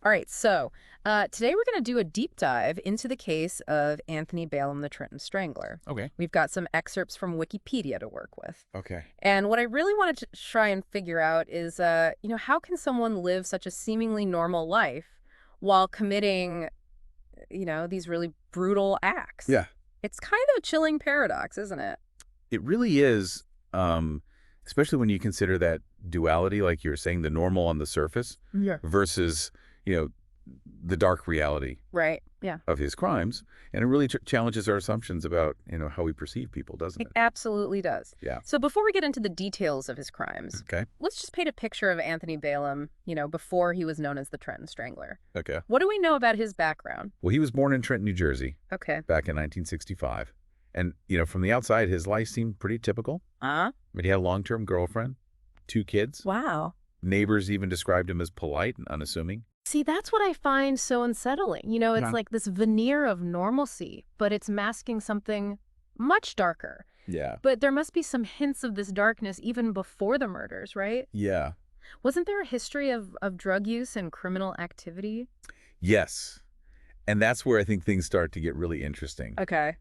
All right, so today we're going to do a deep dive into the case of Anthony Balaam, the Trenton Strangler. Okay. We've got some excerpts from Wikipedia to work with. Okay. And what I really wanted to try and figure out is, how can someone live such a seemingly normal life while committing, these really brutal acts? Yeah. It's kind of a chilling paradox, isn't it? It really is, especially when you consider that duality, like you're saying, the normal on the surface Yeah. versus, you know, the dark reality Right. Yeah. of his crimes. And it really challenges our assumptions about, how we perceive people, doesn't It it? absolutely does. Yeah. So before we get into the details of his crimes, Okay. let's just paint a picture of Anthony Balaam, before he was known as the Trenton Strangler. Okay. What do we know about his background? Well, he was born in Trenton, New Jersey, Okay. back in 1965. And, from the outside, his life seemed pretty typical. Uh-huh. But he had a long-term girlfriend, 2 kids. Wow. Neighbors even described him as polite and unassuming. See, that's what I find so unsettling. It's Yeah. like this veneer of normalcy, but it's masking something much darker. Yeah. But there must be some hints of this darkness even before the murders, right? Yeah. Wasn't there a history of drug use and criminal activity? Yes. And that's where I think things start to get really interesting. Okay.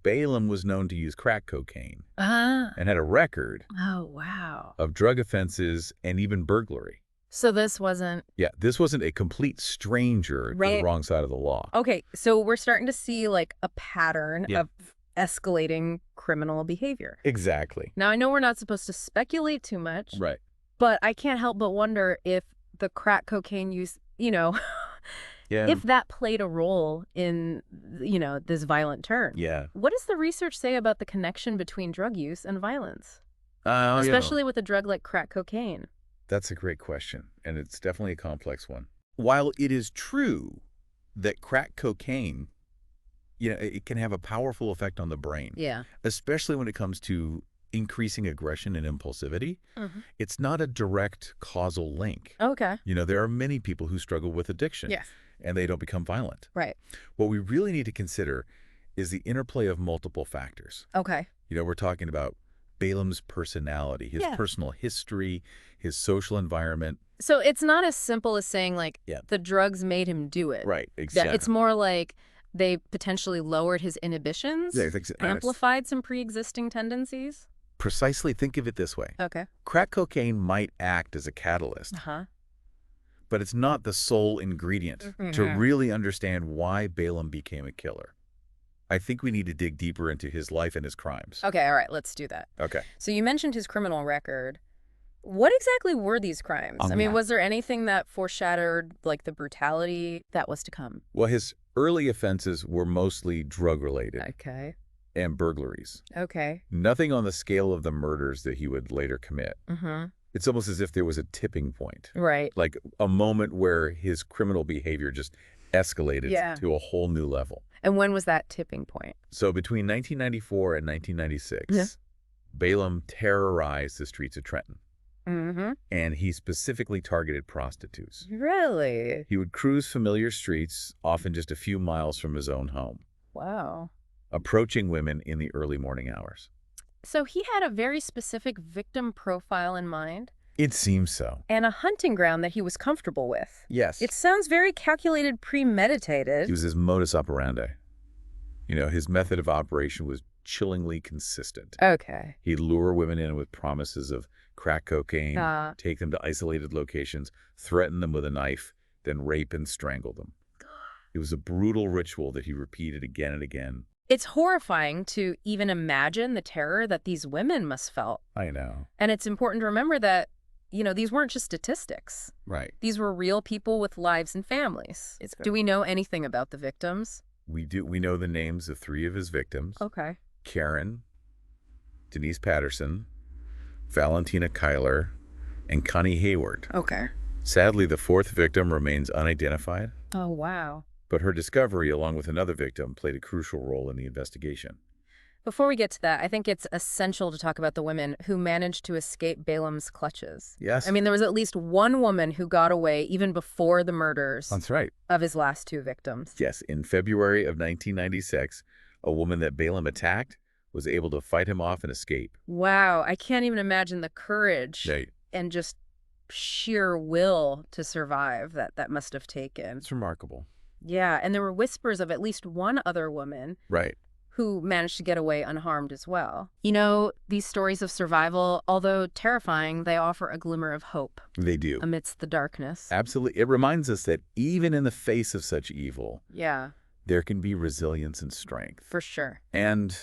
Balaam was known to use crack cocaine Ah. and had a record Oh, wow. of drug offenses and even burglary. So this wasn't... Yeah, this wasn't a complete stranger to Right. the wrong side of the law. Okay, so we're starting to see like a pattern Yeah. of escalating criminal behavior. Exactly. Now, I know we're not supposed to speculate too much, Right. but I can't help but wonder if the crack cocaine use, Yeah. if that played a role in, this violent turn. Yeah. What does the research say about the connection between drug use and violence, Yeah. especially with a drug like crack cocaine? That's a great question, and it's definitely a complex one. While it is true that crack cocaine, it can have a powerful effect on the brain, Yeah. especially when it comes to increasing aggression and impulsivity, Mm-hmm. it's not a direct causal link. Okay. There are many people who struggle with addiction, Yes. and they don't become violent. Right. What we really need to consider is the interplay of multiple factors. Okay. We're talking about Balaam's personality, his Yeah. personal history, his social environment. So it's not as simple as saying like Yeah. the drugs made him do it. Right, That exactly. it's more like they potentially lowered his inhibitions, Yeah, it's- amplified some pre-existing tendencies. Precisely, think of it this way. Okay. Crack cocaine might act as a catalyst, Uh-huh. but it's not the sole ingredient to Mhm. really understand why Balaam became a killer. I think we need to dig deeper into his life and his crimes. Okay, all right, let's do that. Okay. So you mentioned his criminal record. What exactly were these crimes? I mean, Yeah. was there anything that foreshadowed like the brutality that was to come? Well, his early offenses were mostly drug-related Okay. and burglaries. Okay. Nothing on the scale of the murders that he would later commit. Mm-hmm. It's almost as if there was a tipping point, Right. like a moment where his criminal behavior just escalated Yeah. to a whole new level. And when was that tipping point? So between 1994 and 1996, Yeah. Balaam terrorized the streets of Trenton, Mm-hmm. and he specifically targeted prostitutes. Really? He would cruise familiar streets, often just a few miles from his own home, Wow. approaching women in the early morning hours. So he had a very specific victim profile in mind It seems so. and a hunting ground that he was comfortable with. Yes. It sounds very calculated, premeditated. He was his modus operandi. His method of operation was chillingly consistent. Okay. He'd lure women in with promises of crack cocaine, Uh. take them to isolated locations, threaten them with a knife, then rape and strangle them. It was a brutal ritual that he repeated again and again. It's horrifying to even imagine the terror that these women must felt. I know. And it's important to remember that, these weren't just statistics. Right. These were real people with lives and families. Do we know anything about the victims? We do. We know the names of 3 of his victims. Okay. Karen, Denise Patterson, Valentina Kyler, and Connie Hayward. Okay. Sadly, the 4th victim remains unidentified, Oh, wow. but her discovery, along with another victim, played a crucial role in the investigation. Before we get to that, I think it's essential to talk about the women who managed to escape Balaam's clutches. Yes? I mean, there was at least one woman who got away even before the murders That's right. of his last 2 victims. Yes, in February of 1996, a woman that Balaam attacked was able to fight him off and escape. Wow, I can't even imagine the courage Right. and just sheer will to survive that must have taken. It's remarkable. Yeah, and there were whispers of at least one other woman Right. who managed to get away unharmed as well. You know, these stories of survival, although terrifying, they offer a glimmer of hope They do. amidst the darkness. Absolutely. It reminds us that even in the face of such evil, Yeah, there can be resilience and strength. for sure. And,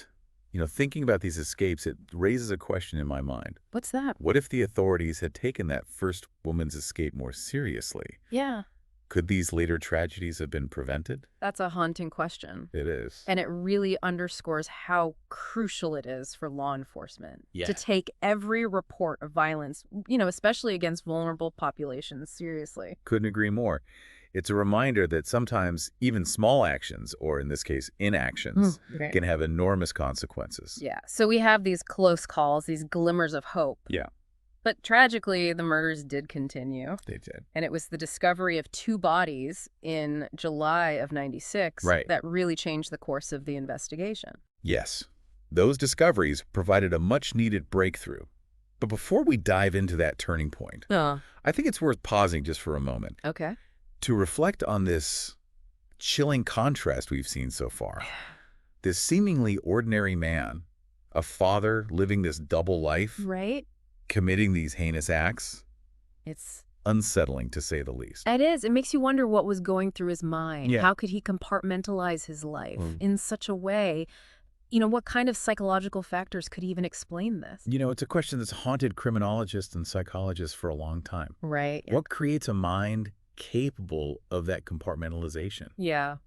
thinking about these escapes, it raises a question in my mind. What's that? What if the authorities had taken that first woman's escape more seriously? Yeah, Could these later tragedies have been prevented? that's a haunting question. It is. And it really underscores how crucial it is for law enforcement Yeah. to take every report of violence, especially against vulnerable populations, seriously. Couldn't agree more. It's a reminder that sometimes even small actions, or in this case, inactions, Right. can have enormous consequences. Yeah. So we have these close calls, these glimmers of hope. Yeah, But tragically, the murders did continue. they did. And it was the discovery of 2 bodies in July of '96 Right. that really changed the course of the investigation. Yes. Those discoveries provided a much-needed breakthrough. But before we dive into that turning point, Oh, I think it's worth pausing just for a moment okay. to reflect on this chilling contrast we've seen so far. This seemingly ordinary man, a father living this double life, Right? committing these heinous acts, It's unsettling to say the least. It is. It makes you wonder what was going through his mind. Yeah. How could he compartmentalize his life Mm. in such a way? What kind of psychological factors could even explain this? It's a question that's haunted criminologists and psychologists for a long time. Right. What creates a mind capable of that compartmentalization? Yeah.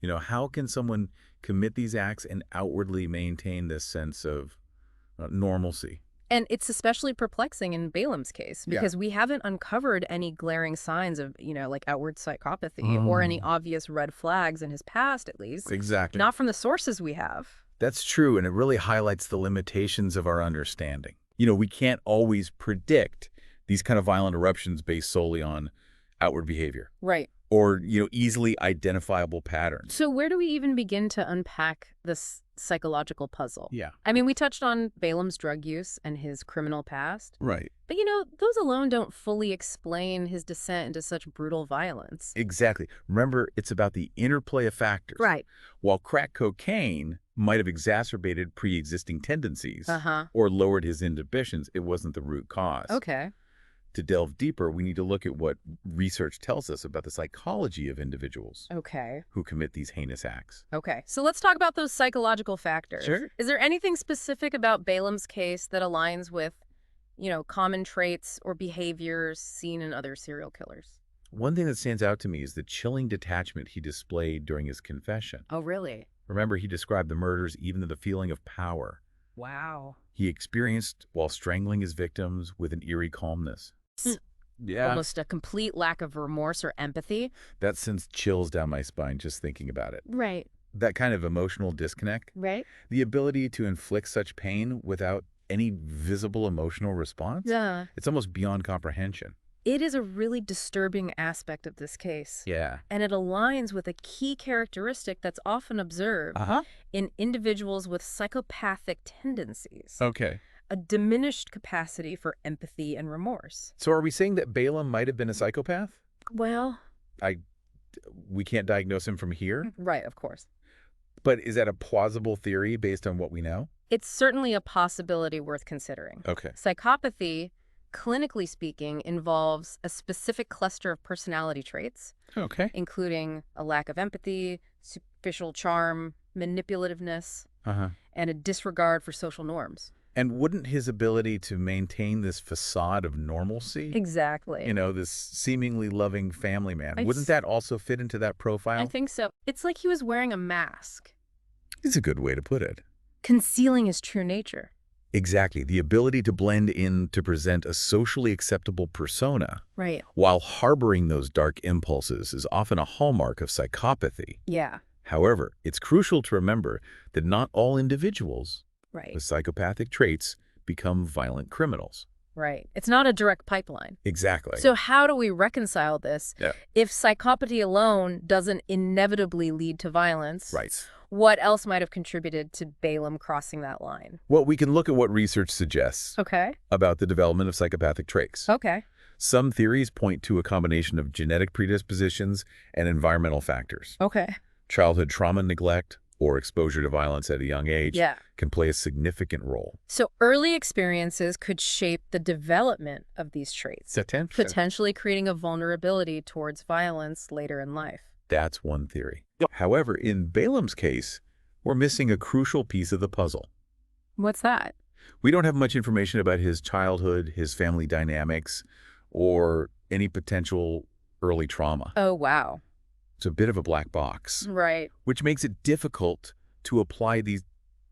How can someone commit these acts and outwardly maintain this sense of normalcy? And it's especially perplexing in Balaam's case Yeah. because we haven't uncovered any glaring signs of, like outward psychopathy or any obvious red flags in his past, at least. Exactly. Not from the sources we have. That's true, and it really highlights the limitations of our understanding. We can't always predict these kind of violent eruptions based solely on outward behavior Right. or, easily identifiable patterns. So where do we even begin to unpack this psychological puzzle? Yeah. I mean, we touched on Balaam's drug use and his criminal past. Right. But, those alone don't fully explain his descent into such brutal violence. Exactly. Remember, it's about the interplay of factors. Right. While crack cocaine might have exacerbated pre-existing tendencies Uh-huh. or lowered his inhibitions, it wasn't the root cause. Okay. To delve deeper, we need to look at what research tells us about the psychology of individuals Okay. who commit these heinous acts. Okay. So let's talk about those psychological factors. Sure. Is there anything specific about Balaam's case that aligns with, common traits or behaviors seen in other serial killers? One thing that stands out to me is the chilling detachment he displayed during his confession. Oh, really? Remember, he described the murders even to the feeling of power Wow. he experienced while strangling his victims with an eerie calmness. Yeah. Almost a complete lack of remorse or empathy. That sends chills down my spine just thinking about it. Right. That kind of emotional disconnect, Right? the ability to inflict such pain without any visible emotional response, Yeah. it's almost beyond comprehension. It is a really disturbing aspect of this case. Yeah. And it aligns with a key characteristic that's often observed Uh-huh. in individuals with psychopathic tendencies. Okay. A diminished capacity for empathy and remorse. So are we saying that Balaam might have been a psychopath? Well, We can't diagnose him from here, right, of course. but is that a plausible theory based on what we know? It's certainly a possibility worth considering. Okay. Psychopathy, clinically speaking, involves a specific cluster of personality traits, Okay. including a lack of empathy, superficial charm, manipulativeness, Uh-huh. and a disregard for social norms. And wouldn't his ability to maintain this facade of normalcy, Exactly. this seemingly loving family man, I wouldn't s- that also fit into that profile? I think so. It's like he was wearing a mask, It's a good way to put it. concealing his true nature. Exactly. The ability to blend in to present a socially acceptable persona Right. while harboring those dark impulses is often a hallmark of psychopathy. Yeah. However, it's crucial to remember that not all individuals Right. with psychopathic traits become violent criminals. Right. It's not a direct pipeline. Exactly. So how do we reconcile this? Yeah. If psychopathy alone doesn't inevitably lead to violence, Right. what else might have contributed to Balaam crossing that line? Well, we can look at what research suggests Okay. about the development of psychopathic traits. Okay. Some theories point to a combination of genetic predispositions and environmental factors. Okay. Childhood trauma, neglect, or exposure to violence at a young age Yeah. can play a significant role. So early experiences could shape the development of these traits, potentially creating a vulnerability towards violence later in life. That's one theory. However, in Balaam's case, we're missing a crucial piece of the puzzle. What's that? We don't have much information about his childhood, his family dynamics, or any potential early trauma. Oh, wow. It's a bit of a black box, Right. which makes it difficult to apply these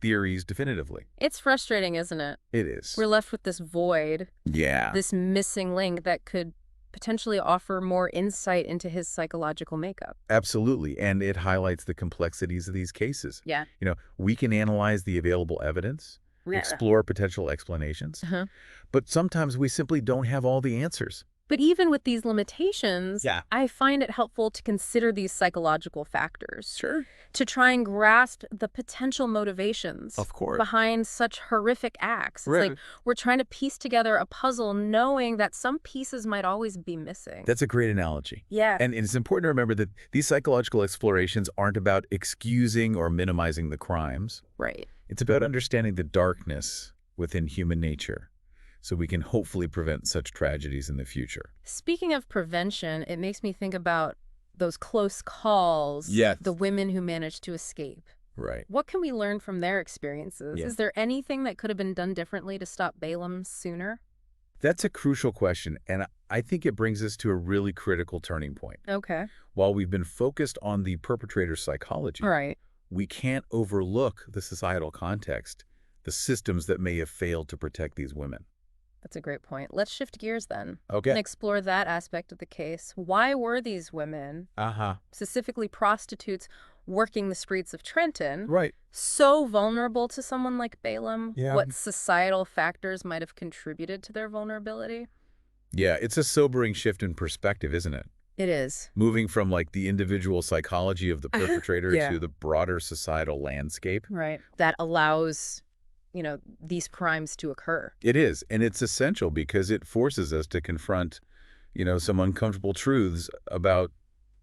theories definitively. It's frustrating, isn't it? It is. We're left with this void, Yeah. this missing link that could potentially offer more insight into his psychological makeup. Absolutely. And it highlights the complexities of these cases. Yeah. We can analyze the available evidence, explore potential explanations, Uh-huh. but sometimes we simply don't have all the answers. But even with these limitations, Yeah. I find it helpful to consider these psychological factors, Sure. to try and grasp the potential motivations Of course. behind such horrific acts. It's Right. like we're trying to piece together a puzzle knowing that some pieces might always be missing. That's a great analogy. Yeah. And it's important to remember that these psychological explorations aren't about excusing or minimizing the crimes. Right. It's about understanding the darkness within human nature so we can hopefully prevent such tragedies in the future. Speaking of prevention, it makes me think about those close calls, Yes. the women who managed to escape. Right. What can we learn from their experiences? Yeah. Is there anything that could have been done differently to stop Balaam sooner? That's a crucial question, and I think it brings us to a really critical turning point. Okay. While we've been focused on the perpetrator's psychology, All right. we can't overlook the societal context, the systems that may have failed to protect these women. That's a great point. Let's shift gears then and Okay. explore that aspect of the case. Why were these women, specifically prostitutes working the streets of Trenton, Right. so vulnerable to someone like Balaam? Yeah. What societal factors might have contributed to their vulnerability? Yeah, it's a sobering shift in perspective, isn't it? It is. Moving from the individual psychology of the perpetrator Yeah. to the broader societal landscape. Right. That allows, these crimes to occur. It is, and it's essential because it forces us to confront, some uncomfortable truths about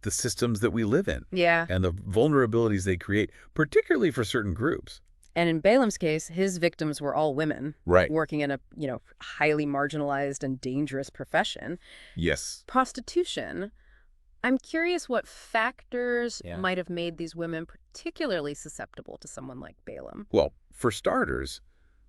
the systems that we live in Yeah. and the vulnerabilities they create, particularly for certain groups. And in Balaam's case, his victims were all women Right. working in a, highly marginalized and dangerous profession. Yes. Prostitution. I'm curious what factors Yeah. might have made these women particularly susceptible to someone like Balaam. Well, for starters,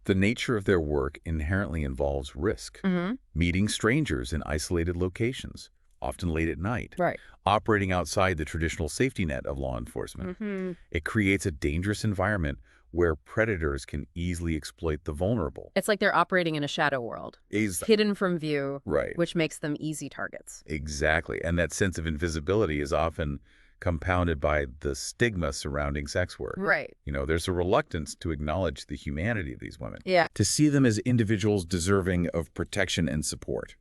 the nature of their work inherently involves risk. Mm-hmm. Meeting strangers in isolated locations, often late at night. Right. Operating outside the traditional safety net of law enforcement. Mm-hmm. It creates a dangerous environment where predators can easily exploit the vulnerable. It's like they're operating in a shadow world, hidden from view, Right. which makes them easy targets. Exactly. And that sense of invisibility is often compounded by the stigma surrounding sex work. Right. There's a reluctance to acknowledge the humanity of these women, Yeah. to see them as individuals deserving of protection and support.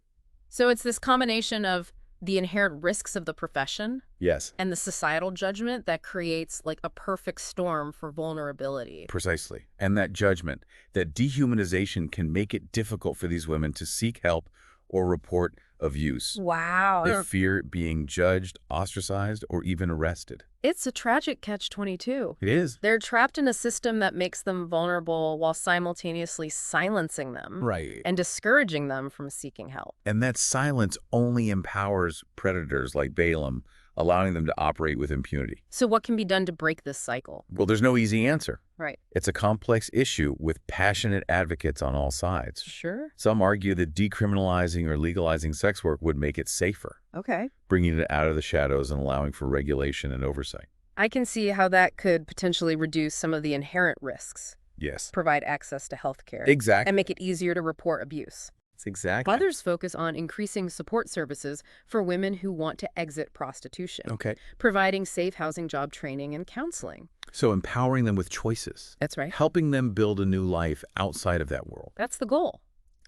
So it's this combination of the inherent risks of the profession Yes, and the societal judgment that creates like a perfect storm for vulnerability. precisely. And that judgment, that dehumanization can make it difficult for these women to seek help or report abuse. Wow. They fear being judged, ostracized, or even arrested. It's a tragic catch-22. It is. They're trapped in a system that makes them vulnerable while simultaneously silencing them Right. and discouraging them from seeking help. And that silence only empowers predators like Balaam, allowing them to operate with impunity. So what can be done to break this cycle? Well, there's no easy answer. Right. It's a complex issue with passionate advocates on all sides. Sure. Some argue that decriminalizing or legalizing sex work would make it safer, Okay. bringing it out of the shadows and allowing for regulation and oversight. I can see how that could potentially reduce some of the inherent risks, Yes. provide access to health care, Exactly. and make it easier to report abuse. Exactly. Others focus on increasing support services for women who want to exit prostitution, Okay. providing safe housing, job training, and counseling. So empowering them with choices, That's right. helping them build a new life outside of that world. That's the goal.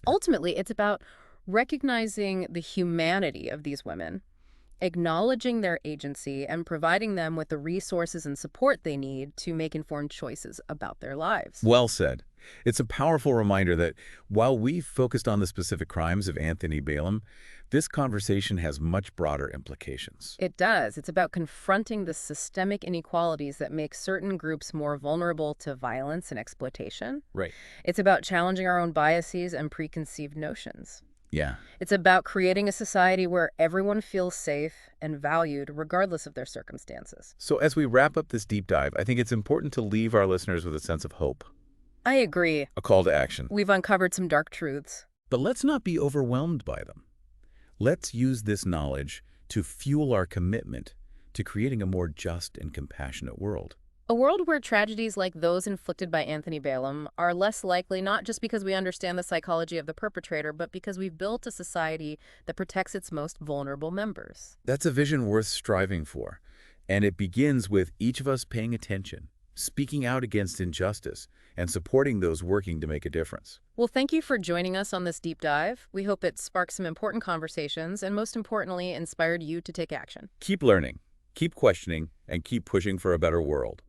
Ultimately, it's about recognizing the humanity of these women, acknowledging their agency, and providing them with the resources and support they need to make informed choices about their lives. Well said. It's a powerful reminder that while we've focused on the specific crimes of Anthony Balaam, this conversation has much broader implications. It does. It's about confronting the systemic inequalities that make certain groups more vulnerable to violence and exploitation. Right. It's about challenging our own biases and preconceived notions. Yeah. It's about creating a society where everyone feels safe and valued regardless of their circumstances. So as we wrap up this deep dive, I think it's important to leave our listeners with a sense of hope, I agree. a call to action. We've uncovered some dark truths. But let's not be overwhelmed by them. Let's use this knowledge to fuel our commitment to creating a more just and compassionate world. A world where tragedies like those inflicted by Anthony Balaam are less likely, not just because we understand the psychology of the perpetrator, but because we've built a society that protects its most vulnerable members. That's a vision worth striving for. And it begins with each of us paying attention, speaking out against injustice, and supporting those working to make a difference. Well, thank you for joining us on this deep dive. We hope it sparked some important conversations and, most importantly, inspired you to take action. Keep learning, keep questioning, and keep pushing for a better world.